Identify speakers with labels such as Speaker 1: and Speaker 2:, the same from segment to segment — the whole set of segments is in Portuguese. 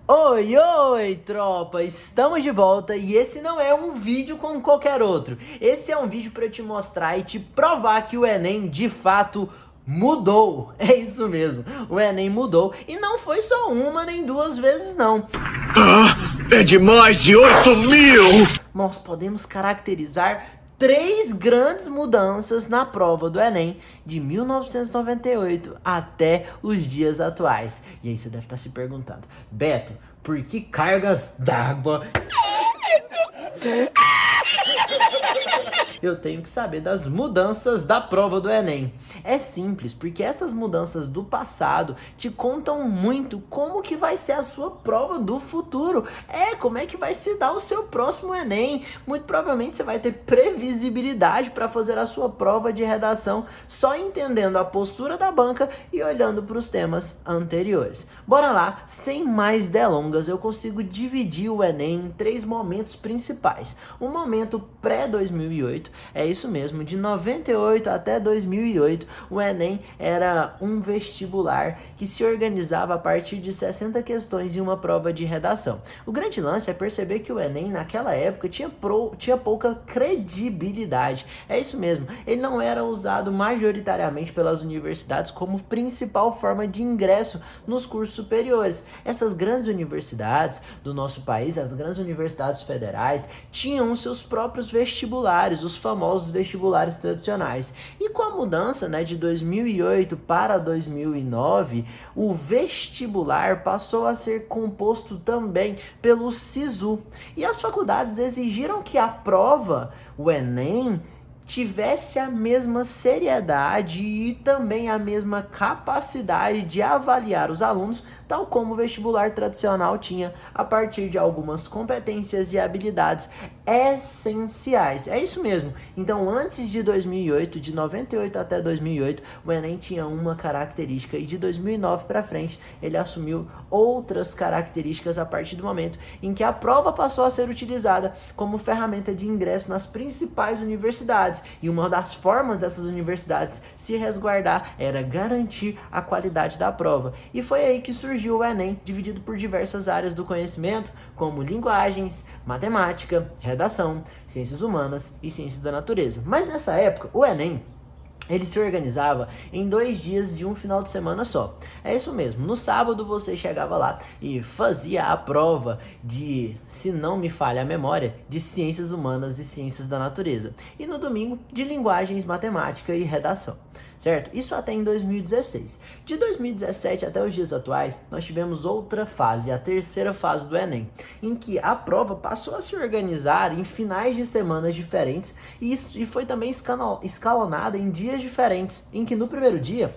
Speaker 1: Oi, oi, tropa! Estamos de volta e esse não é um vídeo como qualquer outro. Esse é um vídeo para te mostrar e te provar que o Enem de fato mudou. É isso mesmo, o Enem mudou e não foi só uma nem duas vezes não.
Speaker 2: É de mais de 8.000!
Speaker 1: Nós podemos caracterizar três grandes mudanças na prova do Enem de 1998 até os dias atuais. E aí você deve estar se perguntando, Beto, por que cargas d'água eu tenho que saber das mudanças da prova do Enem? É simples, porque essas mudanças do passado te contam muito como que vai ser a sua prova do futuro. Como é que vai se dar o seu próximo Enem. Muito provavelmente você vai ter previsibilidade para fazer a sua prova de redação só entendendo a postura da banca e olhando para os temas anteriores. Bora lá, sem mais delongas, eu consigo dividir o Enem em três momentos principais. O momento pré-2008, é isso mesmo, de 98 até 2008, o Enem era um vestibular que se organizava a partir de 60 questões em uma prova de redação. O grande lance é perceber que o Enem naquela época tinha pouca credibilidade. É isso mesmo, ele não era usado majoritariamente pelas universidades como principal forma de ingresso nos cursos superiores. Essas grandes universidades do nosso país, as grandes universidades federais, tinham seus próprios vestibulares, os famosos vestibulares tradicionais. E com a mudança, de 2008 para 2009, o vestibular passou a ser composto também pelo SISU. E as faculdades exigiram que a prova, o Enem, tivesse a mesma seriedade e também a mesma capacidade de avaliar os alunos, tal como o vestibular tradicional tinha, a partir de algumas competências e habilidades essenciais. É isso mesmo. Então, antes de 2008, de 98 até 2008, o Enem tinha uma característica e de 2009 para frente ele assumiu outras características a partir do momento em que a prova passou a ser utilizada como ferramenta de ingresso nas principais universidades. E uma das formas dessas universidades se resguardar era garantir a qualidade da prova. E foi aí que surgiu o Enem, dividido por diversas áreas do conhecimento, como linguagens, matemática, redação, ciências humanas e ciências da natureza. Mas nessa época, o Enem ele se organizava em 2 dias de um final de semana só. É isso mesmo, no sábado você chegava lá e fazia a prova de, se não me falha a memória, de ciências humanas e ciências da natureza. E no domingo, de linguagens, matemática e redação. Certo? Isso até em 2016. De 2017 até os dias atuais, nós tivemos outra fase, a terceira fase do Enem, em que a prova passou a se organizar em finais de semanas diferentes e foi também escalonada em dias diferentes, em que no primeiro dia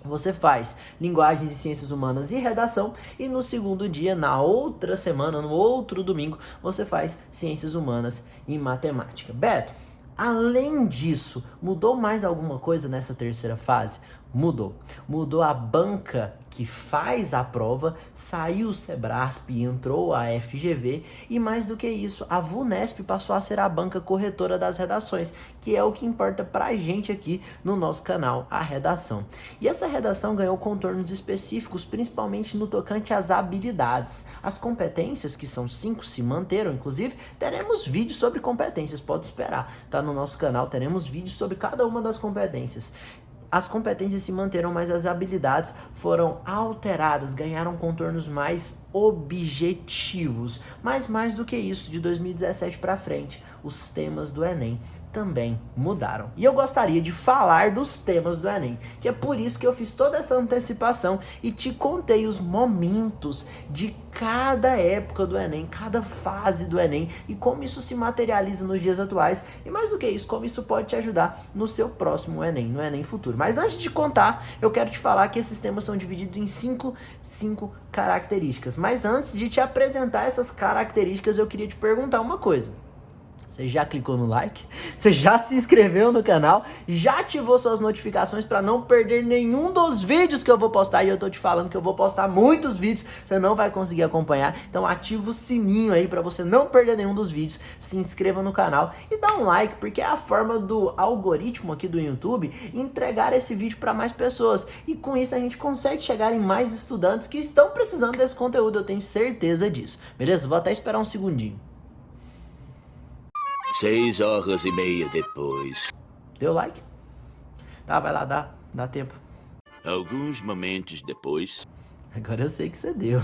Speaker 1: você faz linguagens e ciências humanas e redação, e no segundo dia, na outra semana, no outro domingo, você faz ciências humanas e matemática. Beto, além disso, mudou mais alguma coisa nessa terceira fase? Mudou. Mudou a banca que faz a prova, saiu o Sebrasp e entrou a FGV, e mais do que isso, a VUNESP passou a ser a banca corretora das redações, que é o que importa pra gente aqui no nosso canal, a redação. E essa redação ganhou contornos específicos, principalmente no tocante às habilidades. As competências, que são 5, se manteram, inclusive teremos vídeos sobre competências, pode esperar, tá no nosso canal, teremos vídeos sobre cada uma das competências. As competências se manteram, mas as habilidades foram alteradas, ganharam contornos mais objetivos. Mas mais do que isso, de 2017 para frente, os temas do Enem também mudaram. E eu gostaria de falar dos temas do Enem, que é por isso que eu fiz toda essa antecipação e te contei os momentos de cada época do Enem, cada fase do Enem e como isso se materializa nos dias atuais e, mais do que isso, como isso pode te ajudar no seu próximo Enem, no Enem futuro. Mas antes de contar, eu quero te falar que esses temas são divididos em cinco características. Mas antes de te apresentar essas características, eu queria te perguntar uma coisa. Você já clicou no like? Você já se inscreveu no canal? Já ativou suas notificações para não perder nenhum dos vídeos que eu vou postar? E eu tô te falando que eu vou postar muitos vídeos, você não vai conseguir acompanhar. Então ativa o sininho aí para você não perder nenhum dos vídeos. Se inscreva no canal e dá um like, porque é a forma do algoritmo aqui do YouTube entregar esse vídeo para mais pessoas. E com isso a gente consegue chegar em mais estudantes que estão precisando desse conteúdo, eu tenho certeza disso. Beleza? Vou até esperar um segundinho.
Speaker 2: 6h30 depois.
Speaker 1: Deu like? Tá, vai lá, dá tempo.
Speaker 2: Alguns momentos depois.
Speaker 1: Agora eu sei que você deu.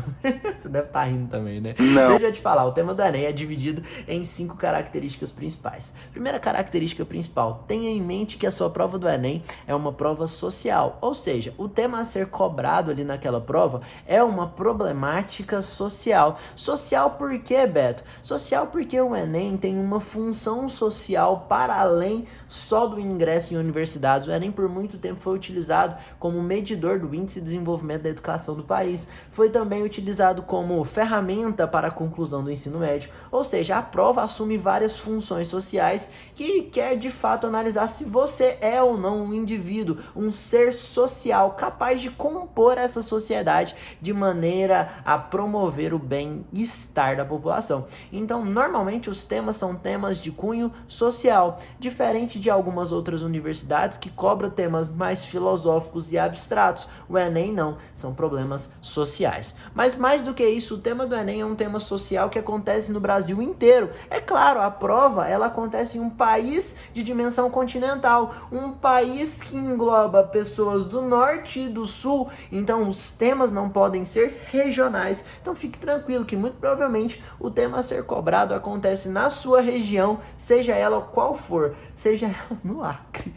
Speaker 1: Você deve estar rindo também, né?
Speaker 2: Não.
Speaker 1: Deixa eu te falar, o tema do Enem é dividido em 5 características principais. Primeira característica principal, tenha em mente que a sua prova do Enem é uma prova social. Ou seja, o tema a ser cobrado ali naquela prova é uma problemática social. Social por quê, Beto? Social porque o Enem tem uma função social para além só do ingresso em universidades. O Enem por muito tempo foi utilizado como medidor do índice de desenvolvimento da educação do país. Foi também utilizado como ferramenta para a conclusão do ensino médio, ou seja, a prova assume várias funções sociais que quer de fato analisar se você é ou não um indivíduo, um ser social capaz de compor essa sociedade de maneira a promover o bem-estar da população. Então, normalmente os temas são temas de cunho social, diferente de algumas outras universidades que cobram temas mais filosóficos e abstratos. O Enem não, são problemas sociais. Mas mais do que isso, o tema do Enem é um tema social que acontece no Brasil inteiro. É claro, a prova ela acontece em um país de dimensão continental, um país que engloba pessoas do norte e do sul, então os temas não podem ser regionais. Então fique tranquilo que muito provavelmente o tema a ser cobrado acontece na sua região, seja ela qual for, seja ela no Acre.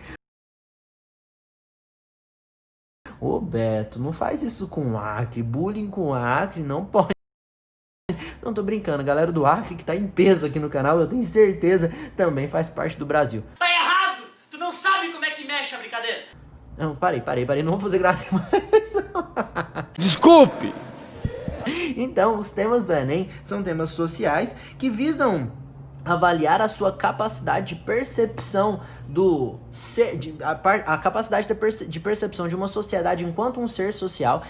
Speaker 1: Ô Beto, não faz isso com o Acre, bullying com o Acre não pode. Não tô brincando, a galera do Acre que tá em peso aqui no canal, eu tenho certeza, também faz parte do Brasil.
Speaker 3: Tá errado! Tu não sabe como é que mexe a brincadeira!
Speaker 1: Não, parei, não vou fazer graça mais.
Speaker 2: Desculpe!
Speaker 1: Então, os temas do Enem são temas sociais que visam avaliar a sua capacidade de percepção do ser, a capacidade de percepção de uma sociedade enquanto um ser social,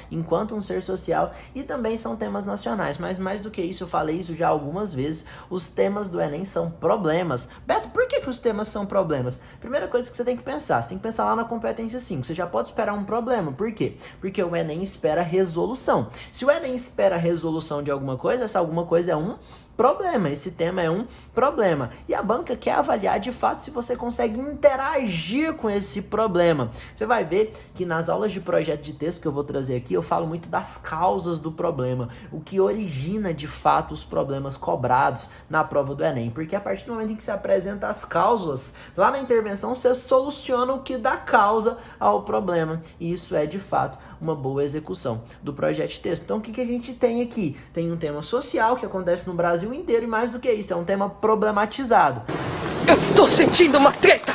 Speaker 1: e também são temas nacionais. Mas mais do que isso, eu falei isso já algumas vezes, os temas do Enem são problemas. Beto, por que os temas são problemas? Primeira coisa que você tem que pensar lá na competência 5, você já pode esperar um problema. Por quê? Porque o Enem espera resolução. Se o Enem espera resolução de alguma coisa, essa alguma coisa é um problema, esse tema é um problema. E a banca quer avaliar de fato se você consegue interagir com esse problema. Você vai ver que nas aulas de projeto de texto que eu vou trazer aqui, eu falo muito das causas do problema, o que origina de fato os problemas cobrados na prova do Enem. Porque a partir do momento em que você apresenta as causas, lá na intervenção você soluciona o que dá causa ao problema. E isso é de fato uma boa execução do projeto de texto. Então o que a gente tem aqui? Tem um tema social que acontece no Brasil inteiro e mais do que isso, é um tema problematizado.
Speaker 4: Eu estou sentindo uma treta!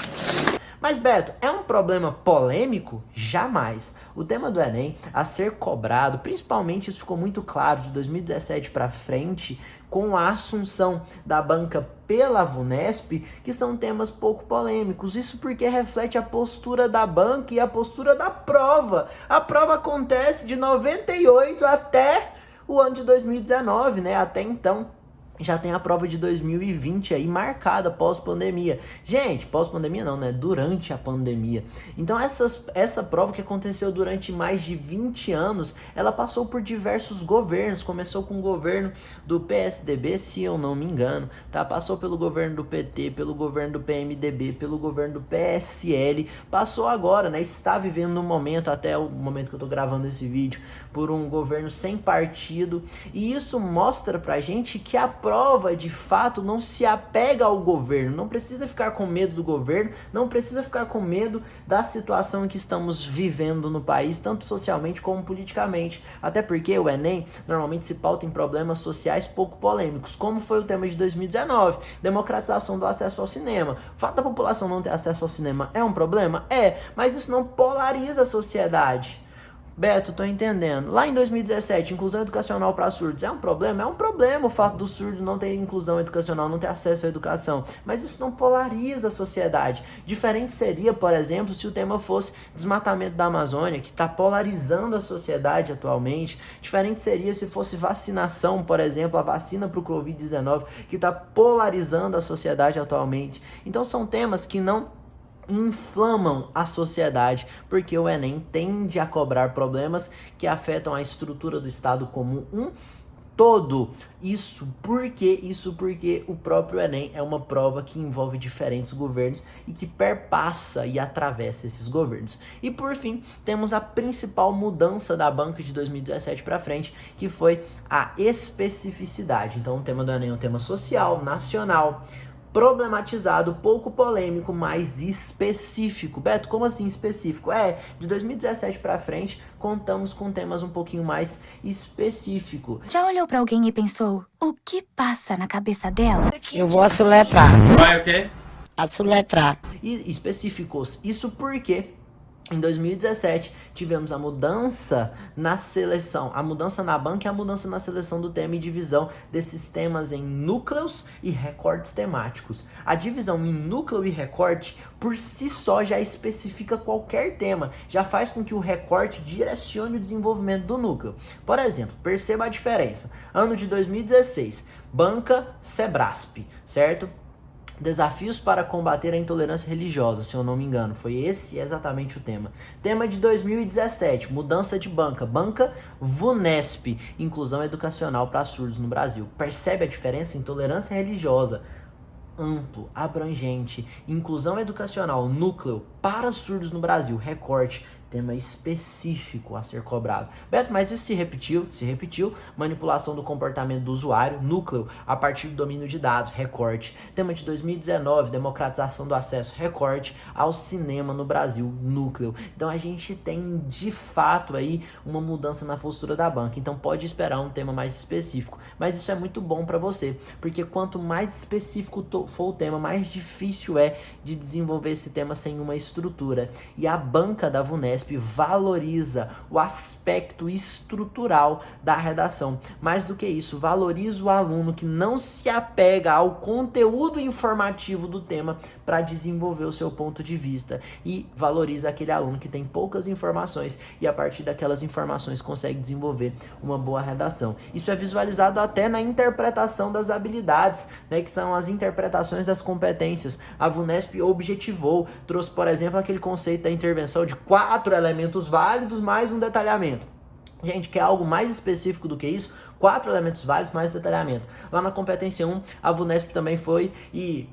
Speaker 1: Mas Beto, é um problema polêmico? Jamais. O tema do Enem a ser cobrado, principalmente isso ficou muito claro de 2017 para frente, com a assunção da banca pela VUNESP, que são temas pouco polêmicos. Isso porque reflete a postura da banca e a postura da prova. A prova acontece de 98 até o ano de 2019, né? Até então já tem a prova de 2020 aí marcada pós-pandemia. Gente, pós-pandemia não, né? Durante a pandemia. Então essa prova que aconteceu durante mais de 20 anos, ela passou por diversos governos. Começou com o governo do PSDB, se eu não me engano, tá? Passou pelo governo do PT, pelo governo do PMDB, pelo governo do PSL. Passou agora, né? Está vivendo no momento, até o momento que eu tô gravando esse vídeo, por um governo sem partido. E isso mostra pra gente que a prova, de fato, não se apega ao governo, não precisa ficar com medo do governo, não precisa ficar com medo da situação em que estamos vivendo no país, tanto socialmente como politicamente, até porque o Enem normalmente se pauta em problemas sociais pouco polêmicos, como foi o tema de 2019, democratização do acesso ao cinema. O fato da população não ter acesso ao cinema é um problema? É, mas isso não polariza a sociedade. Beto, tô entendendo. Lá em 2017, inclusão educacional para surdos é um problema? É um problema o fato do surdo não ter inclusão educacional, não ter acesso à educação. Mas isso não polariza a sociedade. Diferente seria, por exemplo, se o tema fosse desmatamento da Amazônia, que está polarizando a sociedade atualmente. Diferente seria se fosse vacinação, por exemplo, a vacina para o Covid-19, que está polarizando a sociedade atualmente. Então são temas que não inflamam a sociedade, porque o Enem tende a cobrar problemas que afetam a estrutura do Estado como um todo. Isso porque o próprio Enem é uma prova que envolve diferentes governos e que perpassa e atravessa esses governos. E por fim, temos a principal mudança da banca de 2017 para frente, que foi a especificidade. Então o tema do Enem é um tema social, nacional, problematizado, pouco polêmico, mas específico. Beto, como assim específico? De 2017 pra frente, contamos com temas um pouquinho mais específicos.
Speaker 5: Já olhou pra alguém e pensou, o que passa na cabeça dela?
Speaker 6: Eu vou assoletrar.
Speaker 3: Vai o quê?
Speaker 6: Assoletrar.
Speaker 1: E específicos. Isso porque em 2017 tivemos a mudança na seleção, a mudança na banca e a mudança na seleção do tema e divisão desses temas em núcleos e recortes temáticos. A divisão em núcleo e recorte por si só já especifica qualquer tema, já faz com que o recorte direcione o desenvolvimento do núcleo. Por exemplo, perceba a diferença. Ano de 2016, banca Sebrasp, certo? Desafios para combater a intolerância religiosa, se eu não me engano. Foi esse exatamente o tema. Tema de 2017, mudança de banca. Banca VUNESP, inclusão educacional para surdos no Brasil. Percebe a diferença? Intolerância religiosa, amplo, abrangente. Inclusão educacional, núcleo para surdos no Brasil. Recorte, tema específico a ser cobrado. Beto, mas isso se repetiu? Se repetiu. Manipulação do comportamento do usuário, núcleo, a partir do domínio de dados, recorte. Tema de 2019, democratização do acesso, recorte ao cinema no Brasil, núcleo. Então a gente tem de fato aí uma mudança na postura da banca. Então pode esperar um tema mais específico. Mas isso é muito bom para você, porque quanto mais específico for o tema, mais difícil é de desenvolver esse tema sem uma estrutura. E a banca da VUNESP valoriza o aspecto estrutural da redação. Mais do que isso, valoriza o aluno que não se apega ao conteúdo informativo do tema para desenvolver o seu ponto de vista, e valoriza aquele aluno que tem poucas informações e a partir daquelas informações consegue desenvolver uma boa redação. Isso é visualizado até na interpretação das habilidades, né, que são as interpretações das competências. A VUNESP objetivou, trouxe, por exemplo, aquele conceito da intervenção de 4 elementos válidos mais um detalhamento. Gente, quer algo mais específico do que isso? 4 elementos válidos mais detalhamento. Lá na competência 1, a VUNESP também foi e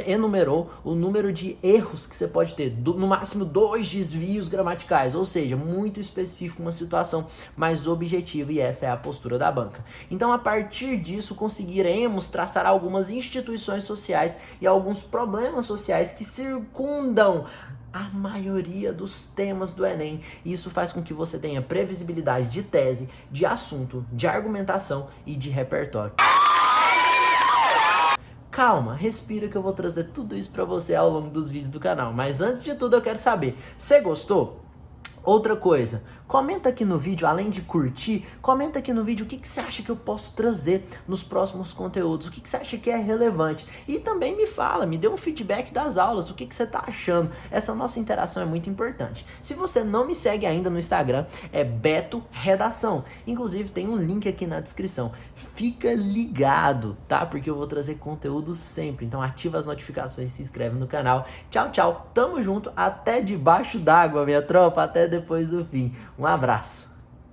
Speaker 1: enumerou o número de erros que você pode ter, no máximo 2 desvios gramaticais, ou seja, muito específico, uma situação mais objetiva, e essa é a postura da banca. Então, a partir disso, conseguiremos traçar algumas instituições sociais e alguns problemas sociais que circundam a maioria dos temas do Enem. Isso faz com que você tenha previsibilidade de tese, de assunto, de argumentação e de repertório. Calma, respira que eu vou trazer tudo isso pra você ao longo dos vídeos do canal. Mas antes de tudo eu quero saber, você gostou? Outra coisa, comenta aqui no vídeo, além de curtir, comenta aqui no vídeo o que você acha que eu posso trazer nos próximos conteúdos, o que você acha que é relevante. E também me fala, me dê um feedback das aulas, o que você tá achando. Essa nossa interação é muito importante. Se você não me segue ainda no Instagram, é Beto Redação. Inclusive tem um link aqui na descrição. Fica ligado, tá? Porque eu vou trazer conteúdo sempre. Então ativa as notificações, se inscreve no canal. Tchau, tchau. Tamo junto. Até debaixo d'água, minha tropa. Até depois do fim. Um abraço.